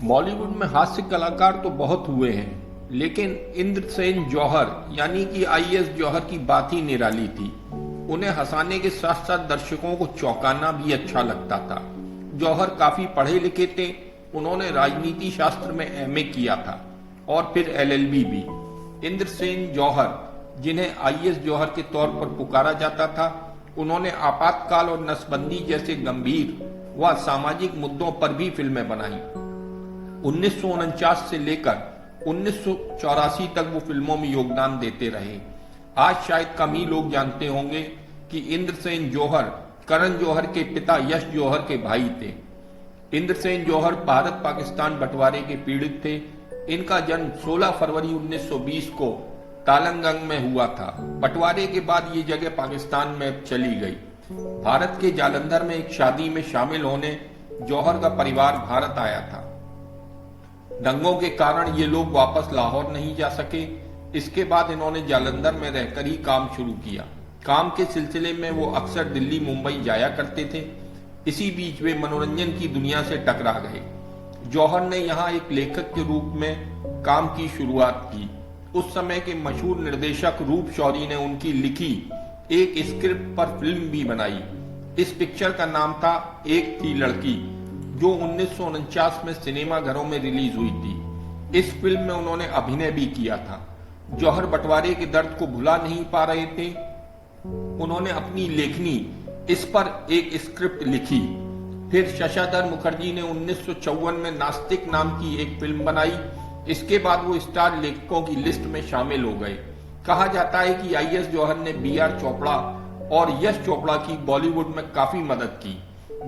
बॉलीवुड में हास्य कलाकार तो बहुत हुए हैं, लेकिन इंद्रसेन जौहर यानी कि आईएएस जौहर की बात ही निराली थी। उन्हें हंसाने के साथ साथ दर्शकों को चौंकाना भी अच्छा लगता था। जौहर काफी पढ़े लिखे थे। उन्होंने राजनीति शास्त्र में एमए किया था और फिर एलएलबी भी। इंद्रसेन जौहर, जिन्हें आईएएस जौहर के तौर पर पुकारा जाता था, उन्होंने आपातकाल और नसबंदी जैसे गंभीर व सामाजिक मुद्दों पर भी फिल्में बनाई। 1949 से लेकर 1984 तक वो फिल्मों में योगदान देते रहे। आज शायद कम ही लोग जानते होंगे कि इंद्रसेन जौहर करण जौहर के पिता यश जौहर के भाई थे। इंद्रसेन जौहर भारत पाकिस्तान बंटवारे के पीड़ित थे। इनका जन्म 16 फरवरी 1920 को तालंगंग में हुआ था। बंटवारे के बाद ये जगह पाकिस्तान में चली गई। भारत के जालंधर में एक शादी में शामिल होने जौहर का परिवार भारत आया था। दंगों के कारण ये लोग वापस लाहौर नहीं जा सके। इसके बाद इन्होंने जालंधर में रहकर ही काम शुरू किया। काम के सिलसिले में वो अक्सर दिल्ली मुंबई जाया करते थे। इसी बीच वे मनोरंजन की दुनिया से टकरा गए। जौहर ने यहाँ एक लेखक के रूप में काम की शुरुआत की। उस समय के मशहूर निर्देशक रूप शौरी ने उनकी लिखी एक स्क्रिप्ट पर फिल्म भी बनाई। इस पिक्चर का नाम था एक थी लड़की, जो 1949 में सिनेमा घरों में रिलीज हुई थी। इस फिल्म में उन्होंने अभिनय भी किया था। जौहर बंटवारे के दर्द को भुला नहीं पा रहे थे। उन्होंने अपनी लेखनी इस पर एक स्क्रिप्ट लिखी। फिर शशाधर मुखर्जी ने 1954 में नास्तिक नाम की एक फिल्म बनाई। इसके बाद वो स्टार लेखकों की लिस्ट में शामिल हो गए। कहा जाता है कि आईएएस जौहर ने बीआर चोपड़ा और यश चोपड़ा की बॉलीवुड में काफी मदद की।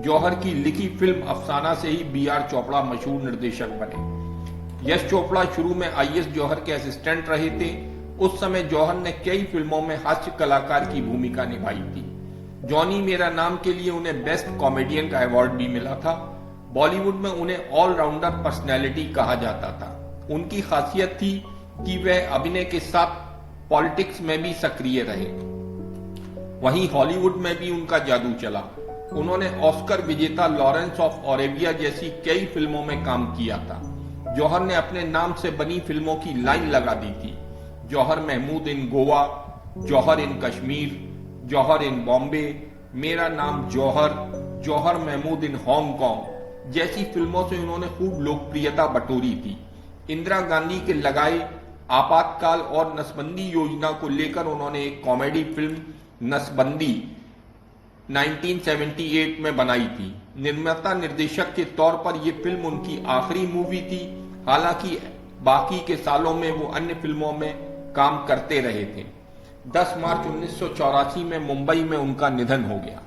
जौहर की लिखी फिल्म अफसाना से ही बीआर चोपड़ा मशहूर निर्देशक बने। यश चोपड़ा शुरू में आईएएस जौहर के असिस्टेंट रहे थे। उस समय जौहर ने कई फिल्मों में हास्य कलाकार की भूमिका निभाई थी। जॉनी मेरा नाम के लिए उन्हें बेस्ट कॉमेडियन का अवार्ड भी मिला था। बॉलीवुड में उन्हें ऑलराउंडर पर्सनैलिटी कहा जाता था। उनकी खासियत थी कि वह अभिनय के साथ पॉलिटिक्स में भी सक्रिय रहे। वहीं हॉलीवुड में भी उनका जादू चला। उन्होंने ऑस्कर विजेता लॉरेंस ऑफ अरेबिया जैसी कई फिल्मों में काम किया था। जौहर ने अपने नाम से बनी फिल्मों की लाइन लगा दी थी। जौहर महमूद इन गोवा, जौहर इन कश्मीर, जौहर इन बॉम्बे, मेरा नाम जौहर, जौहर महमूद इन हांगकांग जैसी फिल्मों से उन्होंने खूब लोकप्रियता बटोरी थी। इंदिरा गांधी के लगाए आपातकाल और नसबंदी योजना को लेकर उन्होंने एक कॉमेडी फिल्म नसबंदी 1978 में बनाई थी। निर्माता निर्देशक के तौर पर यह फिल्म उनकी आखिरी मूवी थी। हालांकि बाकी के सालों में वो अन्य फिल्मों में काम करते रहे थे। 10 मार्च 1984 में मुंबई में उनका निधन हो गया।